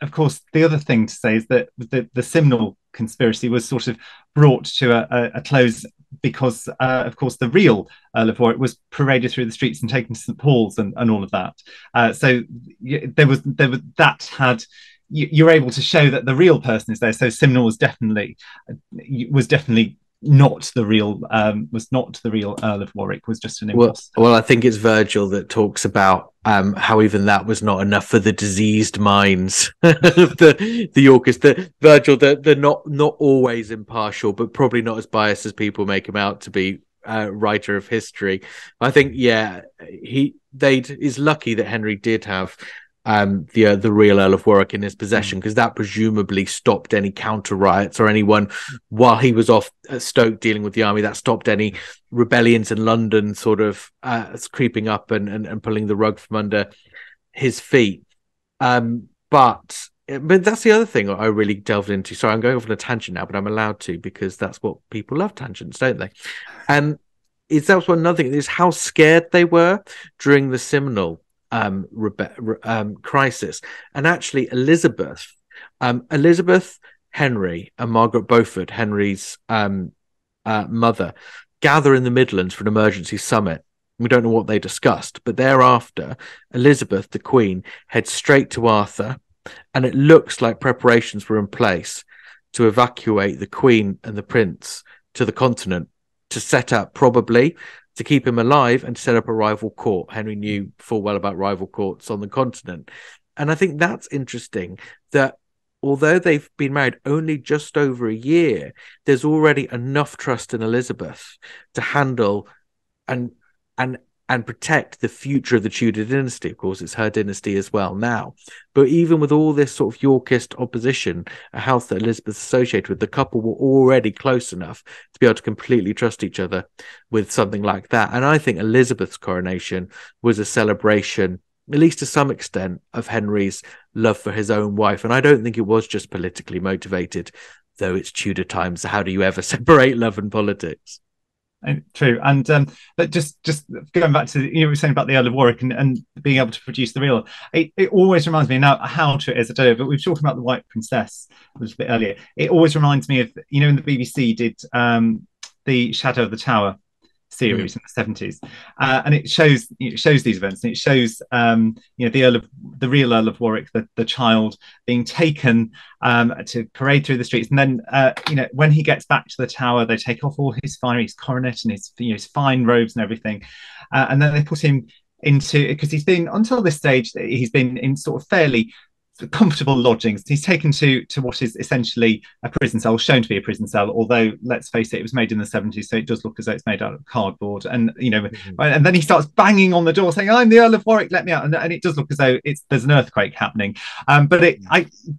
of course, the other thing to say is that the Simnel conspiracy was sort of brought to a close because, of course, the real Earl of Warwick was paraded through the streets and taken to St Paul's and all of that. So there was that had you're able to show that the real person is there. So Simnel was definitely not the real Earl of Warwick, was just an imposter. Well, I think it's Virgil that talks about how even that was not enough for the diseased minds of the Yorkists. Virgil, they're not always impartial, but probably not as biased as people make him out to be. Writer of history, I think, is lucky that Henry did have the real Earl of Warwick in his possession, because that presumably stopped any counter riots or anyone while he was off at Stoke dealing with the army. That stopped any rebellions in London sort of creeping up and pulling the rug from under his feet. But that's the other thing I really delved into. Sorry, I'm going off on a tangent now, but I'm allowed to, because that's what people love, tangents, don't they? And that's one another thing is how scared they were during the Simnel crisis. And actually, Elizabeth, Henry, and Margaret Beaufort, Henry's mother, gather in the Midlands for an emergency summit. We don't know what they discussed, but thereafter, Elizabeth, the Queen, heads straight to Arthur, and it looks like preparations were in place to evacuate the Queen and the Prince to the continent, to set up, probably, to keep him alive and to set up a rival court. Henry knew full well about rival courts on the continent. And I think that's interesting, that although they've been married only just over a year, there's already enough trust in Elizabeth to handle and protect the future of the Tudor dynasty. Of course, it's her dynasty as well now. But even with all this sort of Yorkist opposition, a house that Elizabeth's associated with, the couple were already close enough to be able to completely trust each other with something like that. And I think Elizabeth's coronation was a celebration, at least to some extent, of Henry's love for his own wife. And I don't think it was just politically motivated, though it's Tudor times. So how do you ever separate love and politics? True. And but just going back to you were saying about the Earl of Warwick and being able to produce the real, it always reminds me, now how true it is, I don't know, but we've talked about the White Princess a little bit earlier. It always reminds me of, in the BBC did the Shadow of the Tower series in the 70s, and it shows these events, and it shows the real Earl of Warwick, the child, being taken to parade through the streets, and then when he gets back to the tower, they take off all his finery, his coronet and his fine robes and everything, and then they put him into, because he's been, until this stage, he's been in sort of fairly comfortable lodgings. He's taken to what is essentially a prison cell, shown to be a prison cell, although let's face it, it was made in the 70s, so it does look as though it's made out of cardboard. And and then he starts banging on the door saying, "I'm the Earl of Warwick, let me out." And it does look as though there's an earthquake happening. But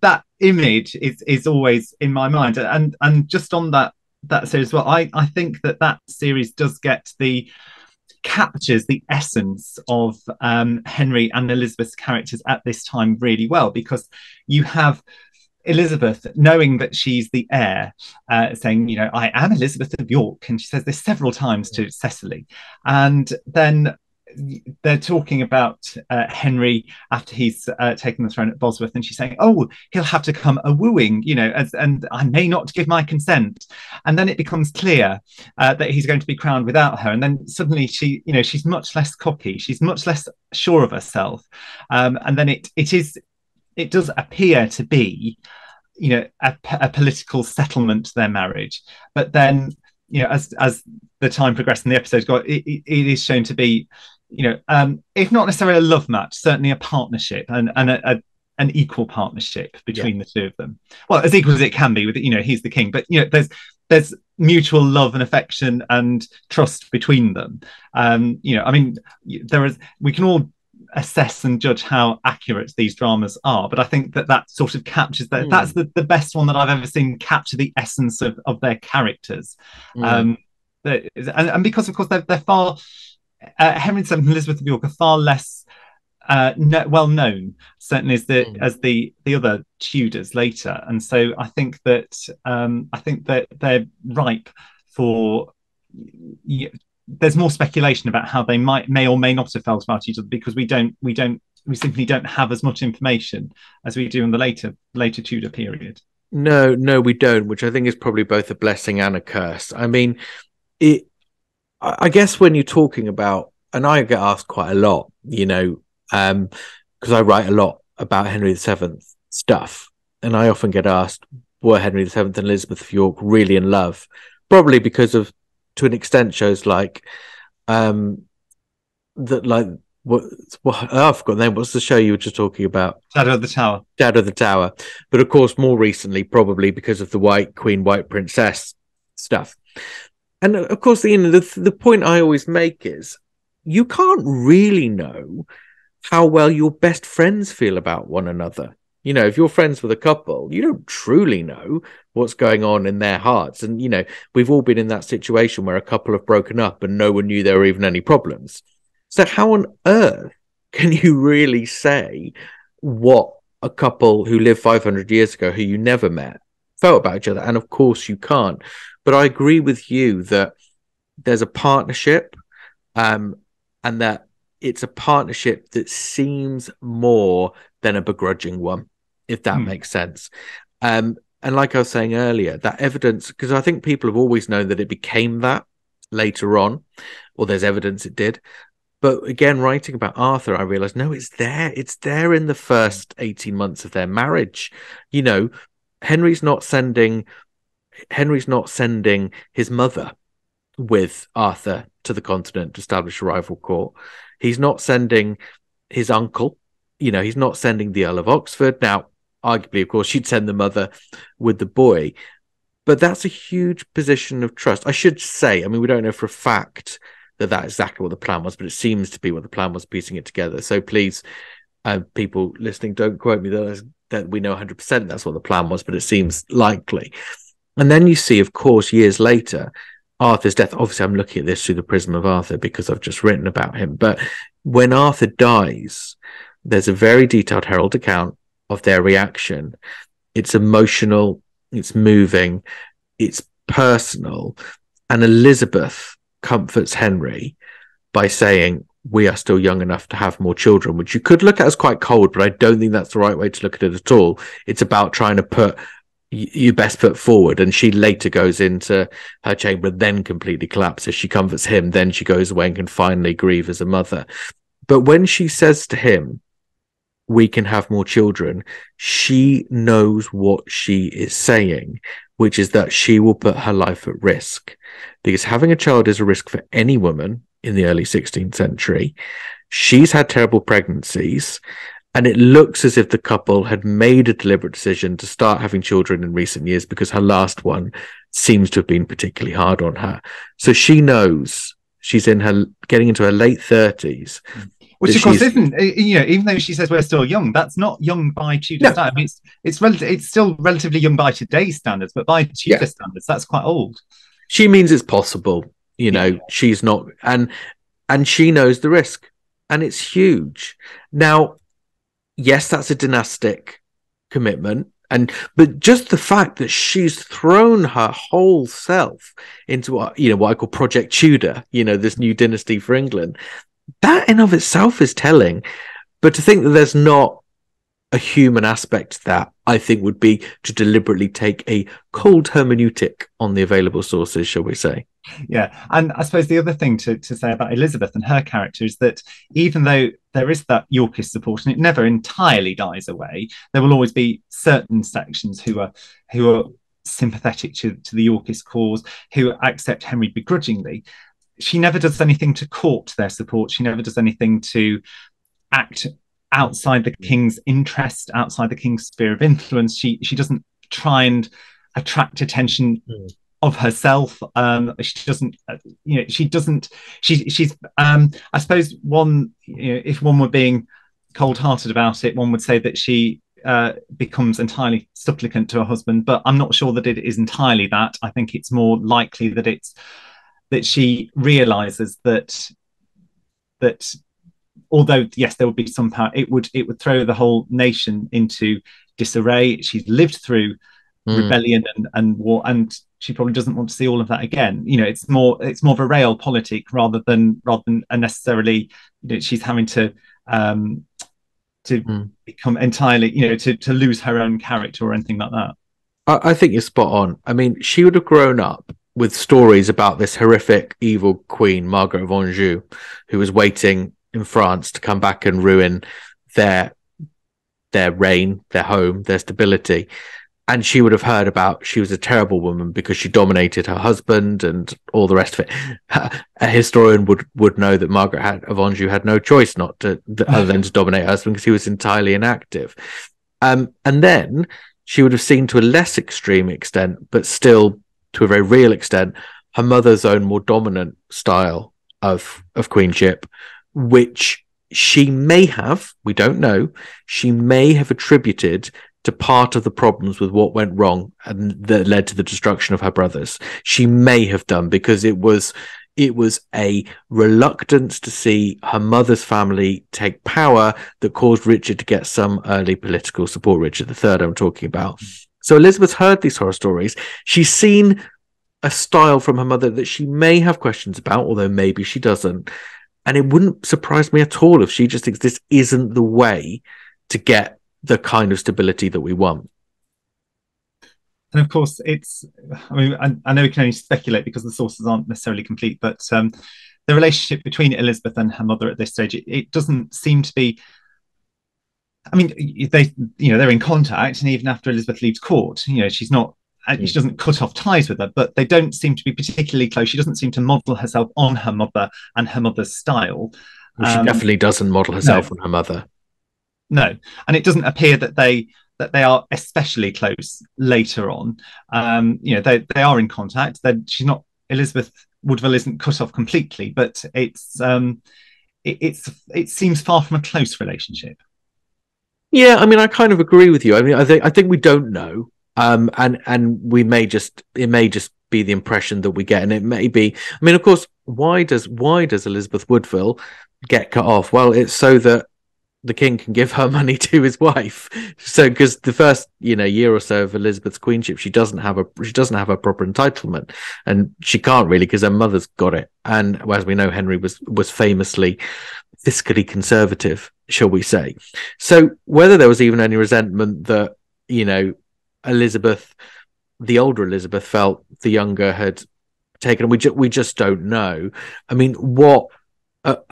that image is always in my mind. And just on that series as well, I think that series does get the captures the essence of Henry and Elizabeth's characters at this time really well, because you have Elizabeth, knowing that she's the heir, saying, you know, I am Elizabeth of York. And she says this several times to Cecily. And then they're talking about Henry after he's taken the throne at Bosworth. And she's saying, oh, he'll have to come a wooing, you know, and I may not give my consent. And then it becomes clear that he's going to be crowned without her. And then suddenly she, you know, she's much less cocky. She's much less sure of herself. And then it does appear to be, you know, a political settlement to their marriage. But then, you know, as the time progressed in the episode, it is shown to be, you know, if not necessarily a love match, certainly a partnership and an equal partnership between the two of them. Well, as equal as it can be with, you know, he's the king, but, you know, there's mutual love and affection and trust between them. You know, I mean, we can all assess and judge how accurate these dramas are, but I think that sort of captures that. That's the best one that I've ever seen capture the essence of their characters. And because of course they're far Henry VII and Elizabeth of York are far less well known, certainly as the other Tudors later, and so I think that they're ripe for. There's more speculation about how they may or may not have felt about each other, because we simply don't have as much information as we do in the later Tudor period. No, we don't, which I think is probably both a blessing and a curse. I mean, I guess when you're talking about, and I get asked quite a lot, you know, because I write a lot about Henry VII stuff, and I often get asked, were Henry VII and Elizabeth of York really in love? Probably because of, to an extent, shows like that, like what I forgot the name. What's the show you were just talking about? Shadow of the Tower. But of course, more recently, probably because of the White Queen, White Princess stuff. And of course, the point I always make is you can't really know how well your best friends feel about one another. You know, if you're friends with a couple, you don't truly know what's going on in their hearts. And, you know, we've all been in that situation where a couple have broken up and no one knew there were even any problems. So how on earth can you really say what a couple who lived 500 years ago, who you never met, felt about each other? And of course you can't. But I agree with you that there's a partnership, and that it's a partnership that seems more than a begrudging one, if that makes sense. And like I was saying earlier, that evidence, because I think people have always known that it became that later on, or there's evidence it did. But again, writing about Arthur, I realized, no, it's there. It's there in the first 18 months of their marriage. You know, Henry's not sending his mother with Arthur to the continent to establish a rival court. He's not sending his uncle. You know, he's not sending the Earl of Oxford. Now, arguably, of course, she'd send the mother with the boy. But that's a huge position of trust. I should say, I mean, we don't know for a fact that that's exactly what the plan was, but it seems to be what the plan was, piecing it together. So please, people listening, don't quote me that we know 100% that's what the plan was, but it seems likely. And then you see, of course, years later, Arthur's death. Obviously, I'm looking at this through the prism of Arthur because I've just written about him. But when Arthur dies, there's a very detailed Herald account of their reaction. It's emotional, it's moving, it's personal. And Elizabeth comforts Henry by saying, we are still young enough to have more children, which you could look at as quite cold, but I don't think that's the right way to look at it at all. It's about trying to put your best foot forward. And she later goes into her chamber, then completely collapses. She comforts him, then she goes away and can finally grieve as a mother. But when she says to him, we can have more children, she knows what she is saying, which is that she will put her life at risk, because having a child is a risk for any woman in the early 16th century. She's had terrible pregnancies, and it looks as if the couple had made a deliberate decision to start having children in recent years because her last one seems to have been particularly hard on her. So she knows she's getting into her late 30s. Which, of course, isn't, you know, even though she says we're still young, that's not young by Tudor standards. It's still relatively young by today's standards, but by Tudor standards, that's quite old. She means it's possible, you know, she's not. And and she knows the risk, and it's huge. Now, yes, that's a dynastic commitment, but just the fact that she's thrown her whole self into what I call Project Tudor, this new dynasty for England, that in of itself is telling. But to think that there's not a human aspect to that, I think, would be to deliberately take a cold hermeneutic on the available sources, shall we say. Yeah, and I suppose the other thing to say about Elizabeth and her character is that even though there is that Yorkist support and it never entirely dies away, there will always be certain sections who are sympathetic to the Yorkist cause, who accept Henry begrudgingly. She never does anything to court their support. She never does anything to act outside the king's interest, outside the king's sphere of influence. She doesn't try and attract attention of herself. She doesn't, she's I suppose if one were being cold-hearted about it, one would say that she becomes entirely supplicant to her husband, but I'm not sure that it is entirely that. I think it's more likely that she realizes that although yes, there would be some power, it would throw the whole nation into disarray. She's lived through rebellion and war, and she probably doesn't want to see all of that again. It's more of a realpolitik rather than necessarily she's having to become entirely to lose her own character or anything like that. I think you're spot on. I mean, she would have grown up with stories about this horrific evil queen, Margaret of Anjou, who was waiting in France to come back and ruin their reign, their home, their stability. And she would have heard about she was a terrible woman because she dominated her husband and all the rest of it. A historian would know that Margaret of Anjou had no choice other than to dominate her husband because he was entirely inactive. And then she would have seen, to a less extreme extent, but still to a very real extent, her mother's own more dominant style of queenship, which she may have, we don't know, she may have attributed to part of the problems with what went wrong and that led to the destruction of her brothers. She may have done, because it was a reluctance to see her mother's family take power that caused Richard to get some early political support. Richard III, I'm talking about. So Elizabeth's heard these horror stories. She's seen a style from her mother that she may have questions about, although maybe she doesn't. And it wouldn't surprise me at all if she just thinks this isn't the way to get the kind of stability that we want. And of course, I know we can only speculate because the sources aren't necessarily complete, but the relationship between Elizabeth and her mother at this stage, it doesn't seem to be. I mean, they're in contact, and even after Elizabeth leaves court, she's not. She doesn't cut off ties with her, but they don't seem to be particularly close. She doesn't seem to model herself on her mother and her mother's style. She definitely doesn't model herself on her mother. No, and it doesn't appear that they are especially close later on. They are in contact. She's not. Elizabeth Woodville isn't cut off completely, but it seems far from a close relationship. Yeah, I mean, I kind of agree with you. I mean, I think we don't know. And it may just be the impression that we get, and it may be. I mean, of course, why does Elizabeth Woodville get cut off? Well, it's so that the king can give her money to his wife. So, because the first year or so of Elizabeth's queenship, she doesn't have a proper entitlement, and she can't really because her mother's got it. And as we know, Henry was famously fiscally conservative, shall we say? So, whether there was even any resentment that Elizabeth, the older Elizabeth, felt the younger had taken, we just don't know. I mean,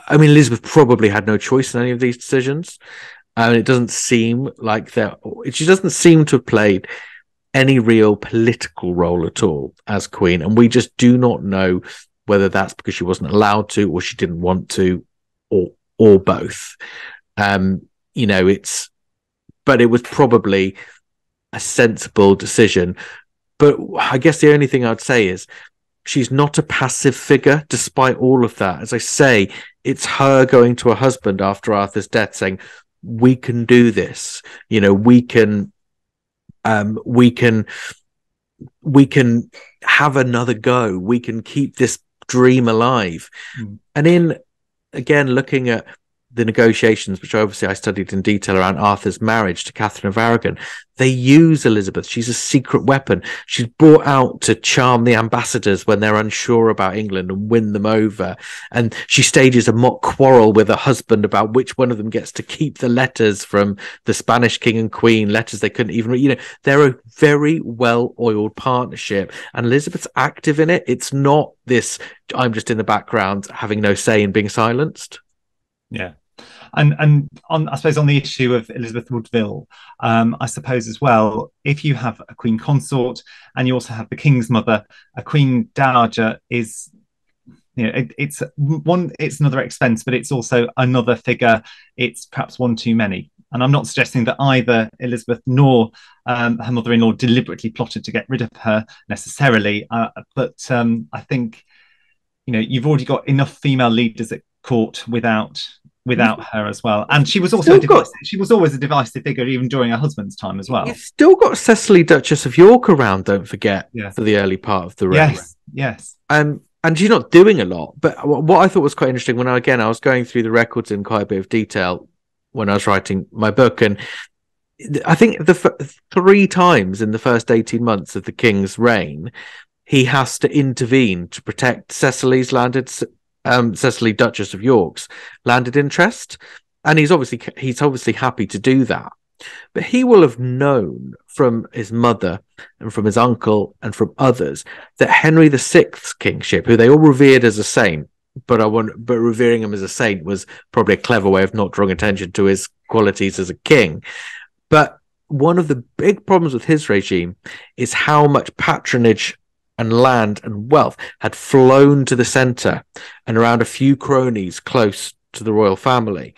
Elizabeth probably had no choice in any of these decisions, and it doesn't seem like she doesn't seem to have played any real political role at all as queen, and we just do not know whether that's because she wasn't allowed to, or she didn't want to, or both. But it was probably a sensible decision. But I guess the only thing I'd say is she's not a passive figure despite all of that. As I say, it's her going to her husband after Arthur's death saying, we can do this. We can have another go. We can keep this dream alive. And again, looking at the negotiations, which obviously I studied in detail around Arthur's marriage to Catherine of Aragon, they use Elizabeth. She's a secret weapon. She's brought out to charm the ambassadors when they're unsure about England and win them over. And she stages a mock quarrel with her husband about which one of them gets to keep the letters from the Spanish king and queen, letters they couldn't even read. You know, they're a very well-oiled partnership, and Elizabeth's active in it. It's not this, I'm just in the background having no say and being silenced. Yeah. And on, I suppose, on the issue of Elizabeth Woodville, I suppose as well, if you have a Queen Consort and you also have the King's mother, a Queen Dowager is, you know, it's another expense, but it's also another figure. It's perhaps one too many. And I'm not suggesting that either Elizabeth nor her mother-in-law deliberately plotted to get rid of her necessarily, but I think, you know, you've already got enough female leaders at court without her as well. And she was also she was always a divisive figure even during her husband's time as well. You've still got Cecily, Duchess of York around, don't forget, for the early part of the reign. Yes. And she's not doing a lot. But what I thought was quite interesting when I was going through the records in quite a bit of detail when I was writing my book, and I think the 3 times in the first 18 months of the king's reign, he has to intervene to protect Cecily's landed Cecily, Duchess of York's landed interest, and he's obviously happy to do that. But he will have known from his mother and from his uncle and from others that Henry VI's kingship, who they all revered as a saint, but revering him as a saint was probably a clever way of not drawing attention to his qualities as a king. But one of the big problems with his regime is how much patronage and land and wealth had flown to the centre and around a few cronies close to the royal family.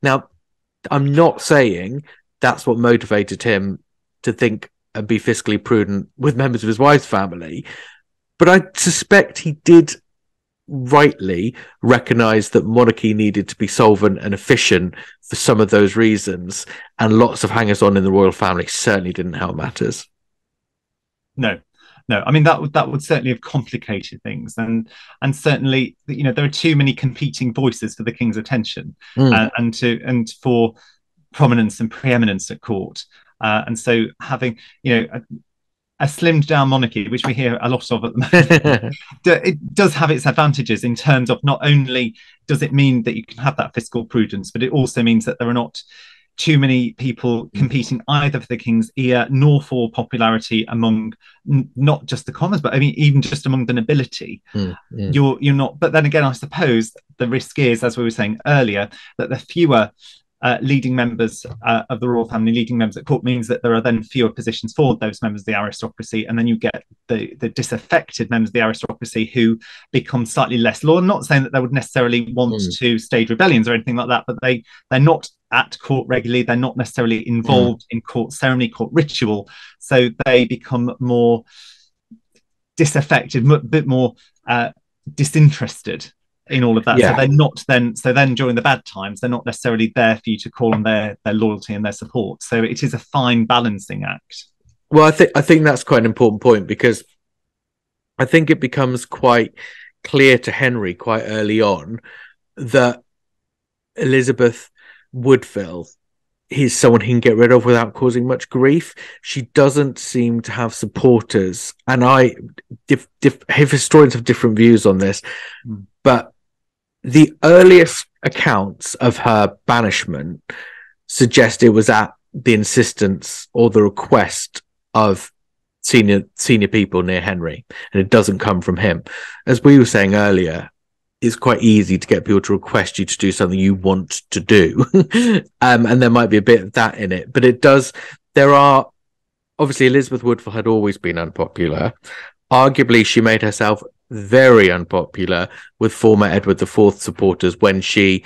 Now, I'm not saying that's what motivated him to think and be fiscally prudent with members of his wife's family, but I suspect he did rightly recognise that monarchy needed to be solvent and efficient for some of those reasons, and lots of hangers-on in the royal family certainly didn't help matters. No, I mean that would certainly have complicated things, and certainly, you know, there are too many competing voices for the king's attention, and for prominence and preeminence at court, and so having, you know, a slimmed down monarchy, which we hear a lot of at the moment, it does have its advantages in terms of not only does it mean that you can have that fiscal prudence, but it also means that there are not too many people competing either for the king's ear nor for popularity among not just the commons, but I mean even just among the nobility. You're not. But then again, I suppose the risk is, as we were saying earlier, that the fewer leading members of the royal family, leading members at court, means that there are then fewer positions for those members of the aristocracy, and then you get the disaffected members of the aristocracy who become slightly less loyal. I'm not saying that they would necessarily want to stage rebellions or anything like that, but they're not at court regularly, they're not necessarily involved in court ceremony, court ritual, so they become more disaffected, a bit more disinterested in all of that. So they're not then during the bad times, they're not necessarily there for you to call on their loyalty and their support. So it is a fine balancing act. Well, I think that's quite an important point, because I think it becomes quite clear to Henry quite early on that Elizabeth Woodville is someone he can get rid of without causing much grief. She doesn't seem to have supporters, and historians have different views on this, but the earliest accounts of her banishment suggest it was at the insistence or the request of senior people near Henry, and it doesn't come from him. As we were saying earlier, it's quite easy to get people to request you to do something you want to do. And there might be a bit of that in it, but obviously Elizabeth Woodville had always been unpopular. Arguably, she made herself very unpopular with former Edward IV supporters when she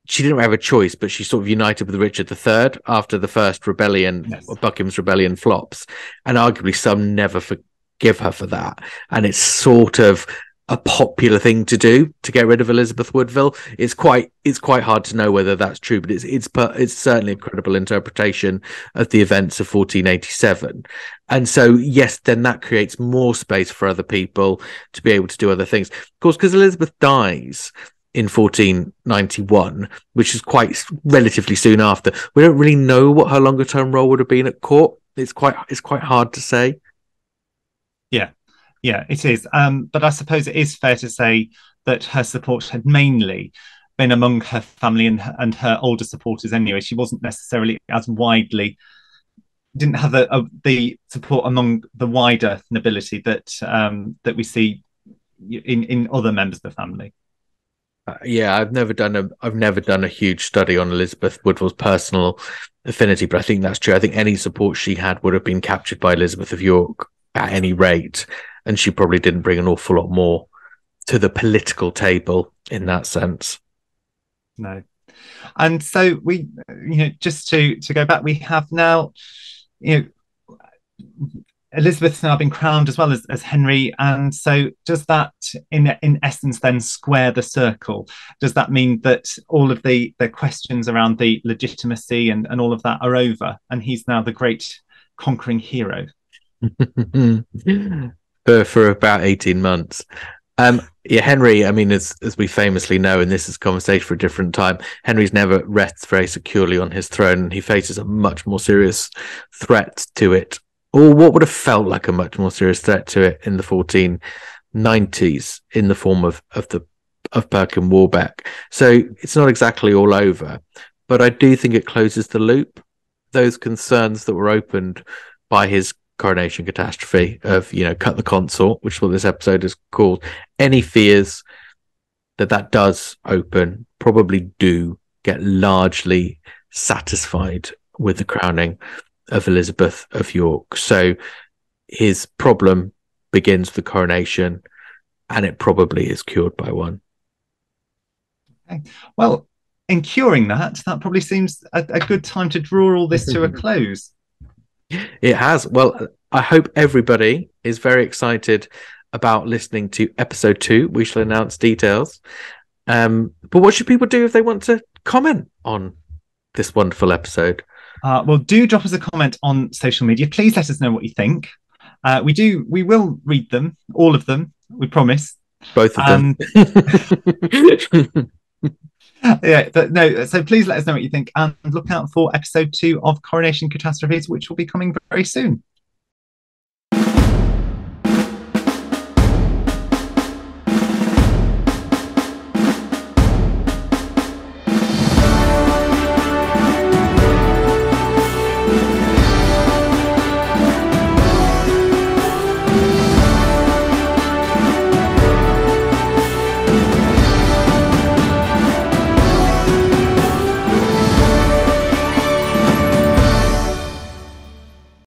didn't have a choice, but she sort of united with Richard III after the first rebellion, Buckingham's rebellion flops. And arguably some never forgive her for that. And it's sort of a popular thing to do to get rid of Elizabeth Woodville. It's quite hard to know whether that's true, but it's certainly a credible interpretation of the events of 1487. And so, yes, then that creates more space for other people to be able to do other things. Of course, because Elizabeth dies in 1491, which is quite relatively soon after. We don't really know what her longer term role would have been at court. It's quite hard to say. Yeah, it is. But I suppose it is fair to say that her support had mainly been among her family and her older supporters anyway. She wasn't necessarily as widely, didn't have the support among the wider nobility that we see in other members of the family. Yeah, I've never done a huge study on Elizabeth Woodville's personal affinity, but I think that's true. I think any support she had would have been captured by Elizabeth of York at any rate, and she probably didn't bring an awful lot more to the political table in that sense. No. And so we, just to go back, we have now, Elizabeth's now been crowned as well as Henry, and so does that in essence then square the circle? Does that mean that all of the questions around the legitimacy and all of that are over, and he's now the great conquering hero? for about 18 months. Yeah, Henry, I mean, as we famously know, and this is a conversation for a different time, Henry's never rests very securely on his throne, and he faces a much more serious threat to it, or what would have felt like a much more serious threat to it in the 1490s, in the form of Perkin Warbeck. So it's not exactly all over, but I do think it closes the loop. Those concerns that were opened by his coronation catastrophe of, cut the consort, which is what this episode is called, any fears that does open probably do get largely satisfied with the crowning of Elizabeth of York. So his problem begins with the coronation, and it probably is cured by one. Okay. Well, in curing that probably seems a good time to draw all this to a close. It has. Well, I hope everybody is very excited about listening to episode 2. We shall announce details. But what should people do if they want to comment on this wonderful episode? Well, do drop us a comment on social media. Please let us know what you think. We will read them, all of them, we promise. Both of them. Yeah, but no, so please let us know what you think, and look out for episode 2 of Coronation Catastrophes, which will be coming very soon.